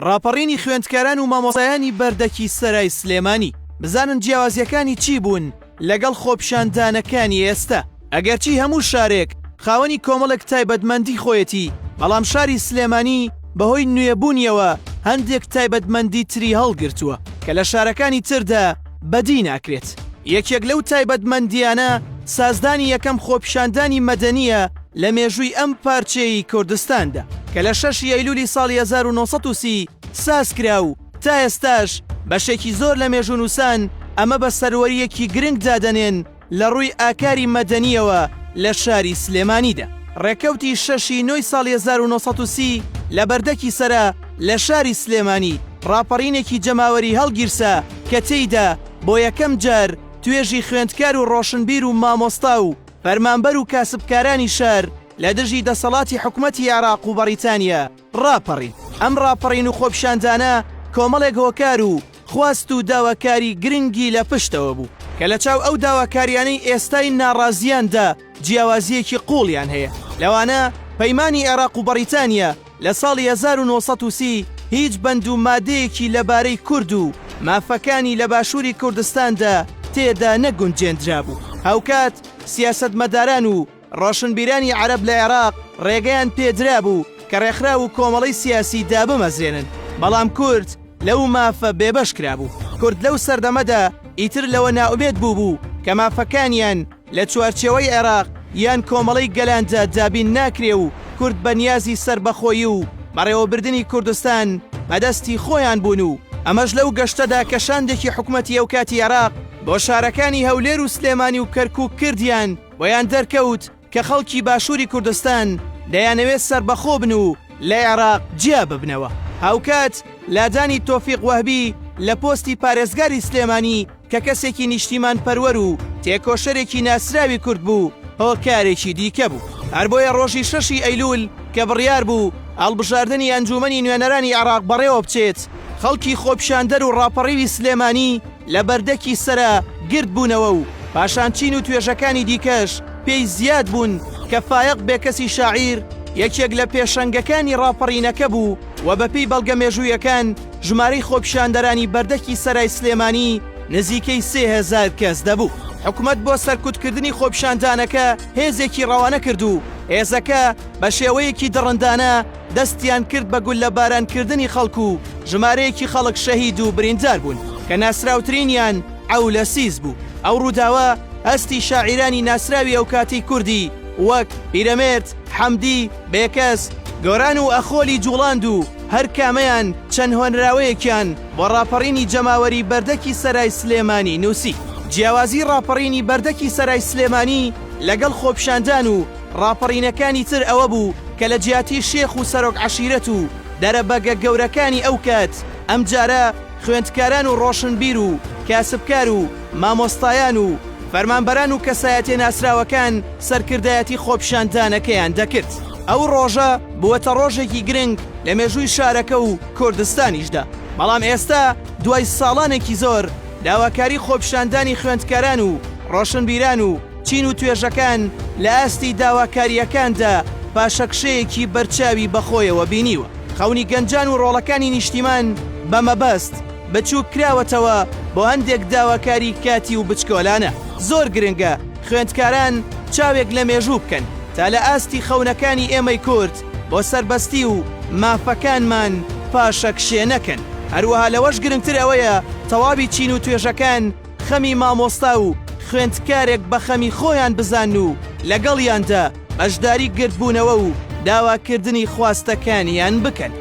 ڕاپەڕینی خوێندکاران و مامۆستایانی بەردەکی سەرای سلێمانی. بزانن جیاوازیەکانی چی بوون لەگەڵ خۆپیشاندانەکانی ئێستا. ئەگەرچی هەموو شارێک خاوەنی کۆمەڵێک تایبەتمەندی خۆیەتی، بەڵام شاری سلێمانی بەهۆی نوێبوونیەوە هەندێک تایبەتمەندی تری هەڵگرتووە کە لە شارەکانی تردا بەدی ناکرێت. یەکێک لەو تایبەتمەندیانە سازدانی یەکەم خۆپیشاندانی مەدەنیە لە مێژووی ئەم پارچەی کوردستاندا کە لە 6 ئەیلولی ساڵی 1930 سازکرا و تا ئێستاش بەشێکی زۆر لە مێژوونووسان ئەمە بە سەروەریەکی گرنگ دادەنێن لە ڕووی ئاکاری مەدەنیەوە لە شاری سلێمانیدا. ڕێکەوتی 6 نۆی ساڵی 1930 لە بەردەکی سەرا لە شاری سلێمانی ڕاپەڕینێکی جەماوەری هەڵگیرسا کە تێیدا بۆ یەکەم جار توێژی خوێندکار و ڕۆشنبیر و مامۆستا و فەرمانبەر و کاسبکارانی شار لە دژی دەسەڵاتی حکومەتی عێراق و بەریتانیا ڕاپەڕین. ئەم ڕاپەڕین و خۆپیشاندانە کۆمەڵێک هۆکار و خواست و داواکاری گرنگی لە پشتەوە بوو کە لە چاو ئەو داواکاریانەی ئێستای ناڕازیاندا جیاوازیەکی قوڵیان هەیە. لەوانە پەیمانی عێراق و بەریتانیا لە ساڵی 1930 هیچ بەند و مادەیەکی لەبارەی کورد و مافەکانی لە باشووری کوردستاندا تێدا نەگونجێنرا بوو. هەوکات سیاسەتمەداران و ڕۆشنبیرانی عەرەب لە عێراق ڕێگەیان پێدرا بوو کە ڕێکخرا و کۆمەڵەی سیاسی دابمەزرێنن، بەڵام کورد لەو مافە بێبەش کرابوو. کورد لەو سەردەمەدا ئیتر لەوە ناومێت بوو کە مافەکانیان لە چوارچێوەی عێراق یان کۆمەڵەی گەلاندا دابین ناکرێ و کورد بەنیازی سربەخۆیی و بەڕێوەبردننی کوردستان بەدەستی خۆیان بوون و ئەمەش لەو گەشتەدا کە شاندێکی حکومەتی ئەو کاتی عێراق بۆ شارەکانی هەولێر و سلێمانی و کەرکووک کردیان بۆیان دەرکەوت کە خەڵکی باشووری کوردستان دەیانەوێت سربەخۆ بن و لە عێراق جیا ببنەوە. هاوکات لادانی تۆفیق وەهبی لە پۆستی پارێزگاری سلێمانی کە کەسێکی نیشتیمان پەروەر و تێکۆشەرێکی ناسراوی کورد بوو هۆکارێکی دیکە بوو. هەر بۆیە ڕۆژی 6 ئەیلول کە بڕیار بوو هەڵبژاردننی ئەنجومەنی نوێنەرانی عێراق بەڕێوە بچێت، خەڵکی خۆپیشاندەر و ڕاپەڕیوی سلێمانی لە بەردەکی سەرا گرت بوونەوە و پاشانچین و توێژەکانی دیکەش پێی زیاد بوون کە فایق بێکەسی شاعیر یەکێک لە پێشەنگەکانی ڕاپەڕینەکە بوو و بەپێی بەڵگە مێژوویەکان ژمارەی خۆپیشاندەرانی بەردەکی سەرای سلێمانی نزیکەی 3000 کەس دەبوو. حکومەت بۆ سەرکوتکردنی خۆپیشاندانەکە هێزێکی ڕەوانە کرد و هێزەکە بە شێوەیەکی دڕندانە دەستیان کرد بە گول لە بارانکردنی خەڵک و ژمارەیەکی خەڵک شەهید و بریندار بوون کە ناسراوترینیان ئەولە سیز بوو. ئەو ڕووداوە هەستی شاعیرانی ناسراوی ئەو کاتی کوردی وەک پیرەمێرد، حەمدی، بێکەس، گۆران و ئەخۆلی جوڵاند و هەر کامەیان چەند هۆنراوەیەکیان بۆ ڕاپەڕینی جەماوەری بەردەکی سەرای سلێمانی نووسی. جیاوازی ڕاپەڕینی بەردەکی سەرای سلێمانی لەگەڵ خۆپیشاندان و ڕاپەڕینەکانی تر ئەوە بوو کە لە جیاتی شێخ و سەرۆک عەشیرەت و دەرەبەگە گەورەکانی ئەو کات ئەم جارە خوێندکاران و ڕۆشنبیر و کاسبکار و مامۆستایان و فەرمانبەران و کەسایەتێ ناسراوەکان سەرکردایەتی خۆپیشاندانەکەیان دەکرد. ئەو ڕۆژە بووەتە ڕۆژێکی گرنگ لە مێژووی شارەکە و کوردستانیشدا. بەڵام ئێستا دوای ساڵانێکی زۆر داواکاری خۆپیشاندانی خوێندکاران و ڕۆشنبیران و چین و توێژەکان لە ئاستی داواکاریەکاندا پاشەکشەیەکی بەرچاوی بەخۆیەوە بینیوە. خەونی گەنجان و ڕۆڵەکانی نیشتیمان بەمەبەست بەچوو کراوەتەوە بۆ هەندێک داواکاری کاتی و بچکۆلانە. زۆر گرنگە خوێندکاران چاوێک لە مێژوو بکەن تا لە ئاستی خەونەکانی ئێمەی کورد بۆ سەربەستی و مافەکانمان پاشەکشێ نەکەن. هەروەها لەوەش گرنگتر ئەوەیە تەواوی چین و توێژەکان خەمی مامۆستا و خوێندکارێک بە خەمی خۆیان بزان و لەگەڵیاندا بەشداری گرتبوونەوە و داواکردنی خواستەکانیان بکەن.